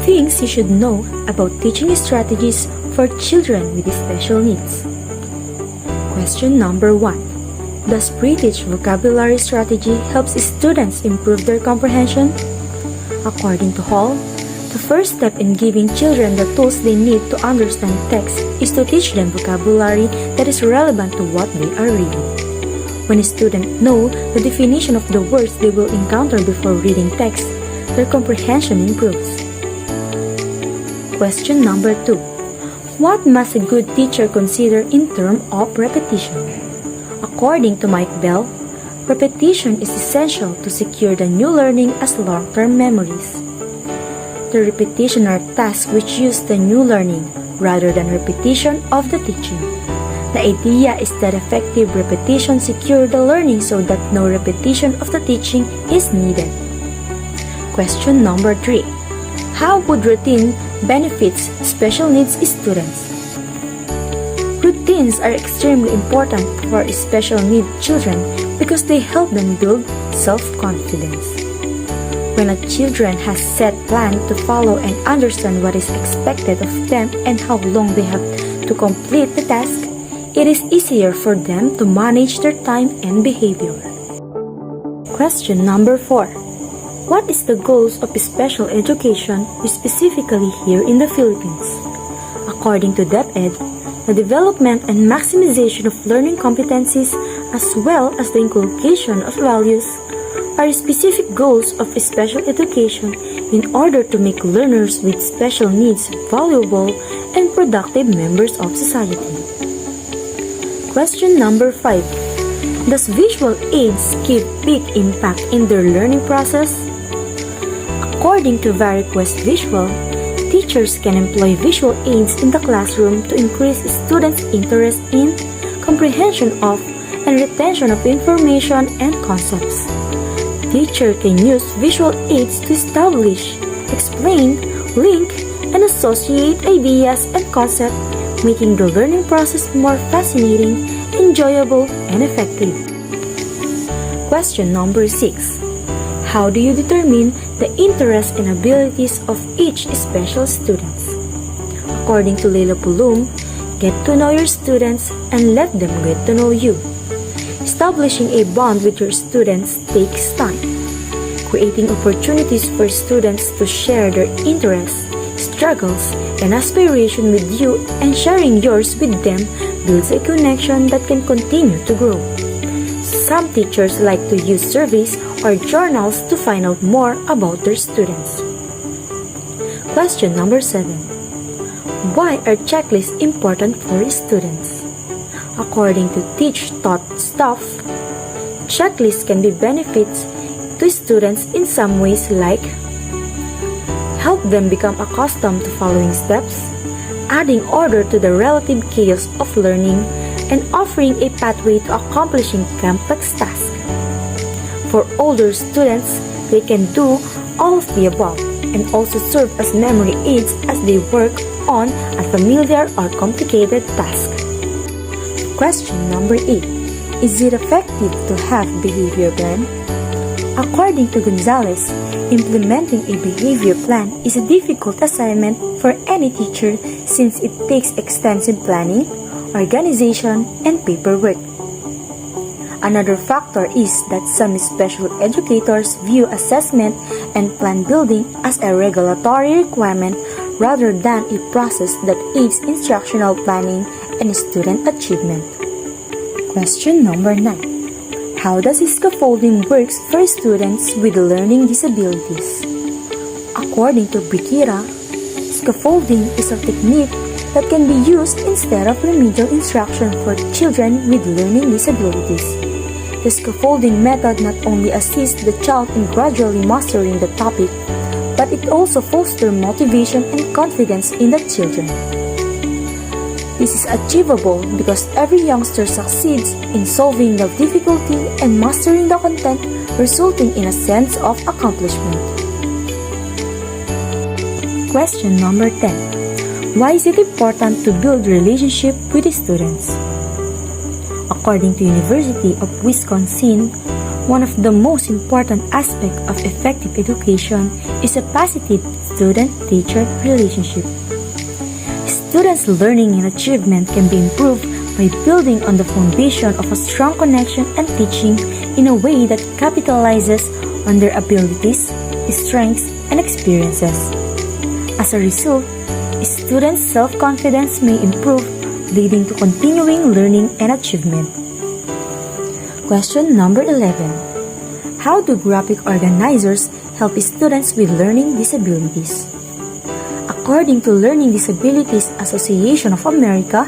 Things you should know about teaching strategies for children with special needs. Question number 1. Does pre-teach vocabulary strategy helps students improve their comprehension? According to Hall, the first step in giving children the tools they need to understand text is to teach them vocabulary that is relevant to what they are reading. When students know the definition of the words they will encounter before reading text, their comprehension improves. Question number 2. What must a good teacher consider in terms of repetition? According to Mike Bell, repetition is essential to secure the new learning as long-term memories. The repetition are tasks which use the new learning rather than repetition of the teaching. The idea is that effective repetition secure the learning so that no repetition of the teaching is needed. Question number 3. How would routine benefits special needs students? Routines are extremely important for special needs children because they help them build self-confidence. When a children has set plan to follow and understand what is expected of them and how long they have to complete the task, it is easier for them to manage their time and behavior. Question number 4. What is the goals of special education, specifically here in the Philippines? According to DepEd, the development and maximization of learning competencies as well as the inculcation of values are specific goals of special education in order to make learners with special needs valuable and productive members of society. Question number 5. Does visual aids give big impact in their learning process? According to VariQuest Visual, teachers can employ visual aids in the classroom to increase students' interest in, comprehension of, and retention of information and concepts. Teacher can use visual aids to establish, explain, link, and associate ideas and concepts, making the learning process more fascinating, enjoyable, and effective. Question number 6. How do you determine the interests and abilities of each special students? According to Leila Pulum, get to know your students and let them get to know you. Establishing a bond with your students takes time. Creating opportunities for students to share their interests, struggles, and aspirations with you and sharing yours with them builds a connection that can continue to grow. Some teachers like to use surveys or journals to find out more about their students. Question number 7. Why are checklists important for students? According to Teach Taught Stuff, checklists can be benefits to students in some ways like help them become accustomed to following steps, adding order to the relative chaos of learning, and offering a pathway to accomplishing complex tasks. For older students, they can do all of the above and also serve as memory aids as they work on a familiar or complicated task. Question number 8. Is it effective to have behavior plan? According to Gonzalez, implementing a behavior plan is a difficult assignment for any teacher since it takes extensive planning, organization, and paperwork. Another factor is that some special educators view assessment and plan building as a regulatory requirement rather than a process that aids instructional planning and student achievement. Question number 9. How does scaffolding work for students with learning disabilities? According to Bikira, scaffolding is a technique that can be used instead of remedial instruction for children with learning disabilities. The scaffolding method not only assists the child in gradually mastering the topic, but it also fosters motivation and confidence in the children. This is achievable because every youngster succeeds in solving the difficulty and mastering the content, resulting in a sense of accomplishment. Question number 10. Why is it important to build relationship with students? According to University of Wisconsin, one of the most important aspects of effective education is a positive student-teacher relationship. Students' learning and achievement can be improved by building on the foundation of a strong connection and teaching in a way that capitalizes on their abilities, strengths, and experiences. As a result, students' self-confidence may improve, leading to continuing learning and achievement. Question number 11. How do graphic organizers help students with learning disabilities? According to Learning Disabilities Association of America,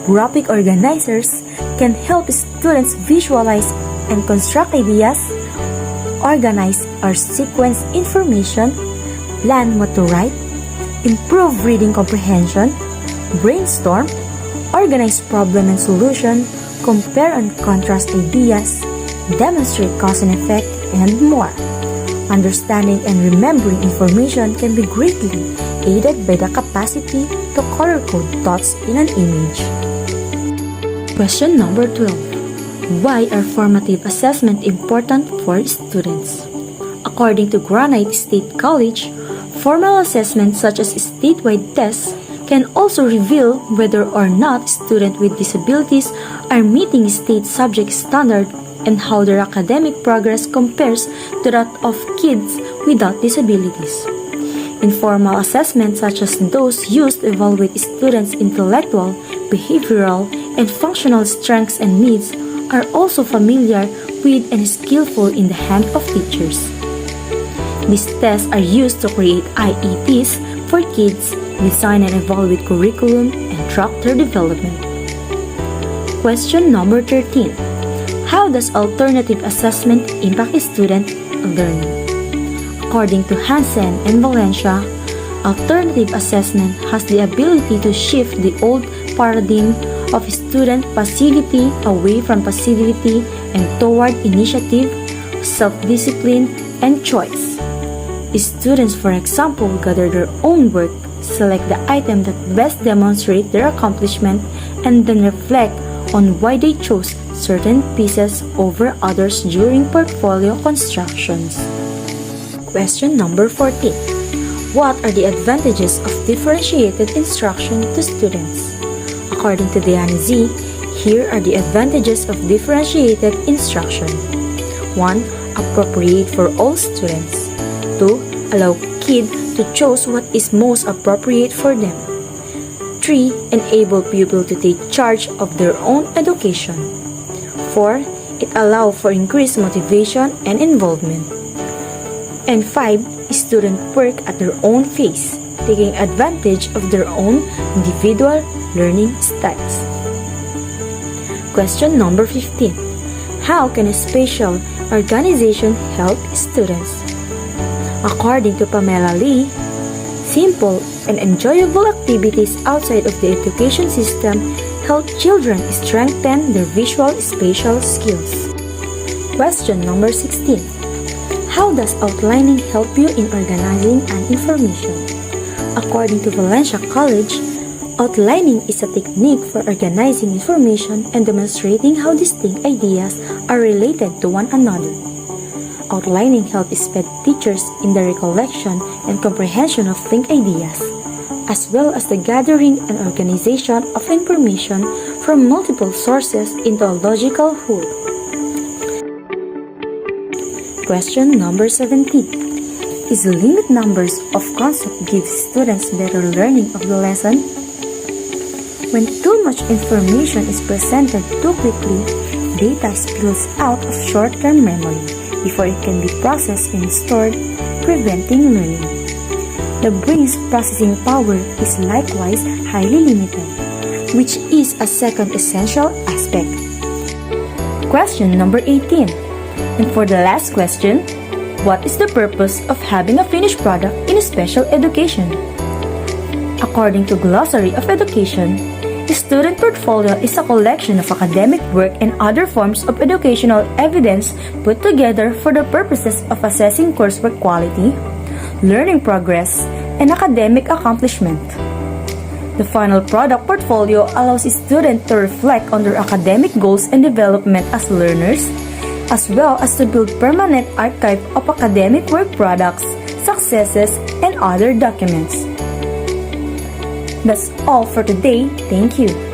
graphic organizers can help students visualize and construct ideas, organize or sequence information, plan what to write, improve reading comprehension, brainstorm, organize problem and solution, compare and contrast ideas, demonstrate cause and effect, and more. Understanding and remembering information can be greatly aided by the capacity to color code thoughts in an image. Question number 12. Why are formative assessment important for students? According to Granite State College, formal assessments such as statewide tests can also reveal whether or not students with disabilities are meeting state subject standard and how their academic progress compares to that of kids without disabilities. Informal assessments such as those used to evaluate students' intellectual, behavioral, and functional strengths and needs are also familiar with and skillful in the hand of teachers. These tests are used to create IEPs for kids, design and evaluate curriculum, and track their development. Question number 13. How does alternative assessment impact student learning? According to Hansen and Valencia, alternative assessment has the ability to shift the old paradigm of student passivity away from passivity and toward initiative, self-discipline, and choice. Students, for example, gather their own work, select the item that best demonstrate their accomplishment, and then reflect on why they chose certain pieces over others during portfolio constructions. Question number 14. What are the advantages of differentiated instruction to students? According to Diane Z, here are the advantages of differentiated instruction. 1. Appropriate for all students. 2. Allow kids to choose what is most appropriate for them. 3. Enable pupils to take charge of their own education. 4. It allows for increased motivation and involvement. And 5. Students work at their own pace, taking advantage of their own individual learning styles. Question number 15. How can a spatial organization help students? According to Pamela Lee, simple and enjoyable activities outside of the education system help children strengthen their visual spatial skills. Question number 16. How does outlining help you in organizing an information? According to Valencia College, outlining is a technique for organizing information and demonstrating how distinct ideas are related to one another. Outlining helps SPED teachers in the recollection and comprehension of think ideas, as well as the gathering and organization of information from multiple sources into a logical whole. Question number 17. Is limit numbers of concepts give students better learning of the lesson? When too much information is presented too quickly, data spills out of short-term memory before it can be processed and stored, preventing learning. The brain's processing power is likewise highly limited, which is a second essential aspect. Question number 18. And for the last question, what is the purpose of having a finished product in special education? According to Glossary of Education, the student portfolio is a collection of academic work and other forms of educational evidence put together for the purposes of assessing coursework quality, learning progress, and academic accomplishment. The final product portfolio allows students to reflect on their academic goals and development as learners, as well as to build permanent archive of academic work products, successes, and other documents. That's all for today. Thank you.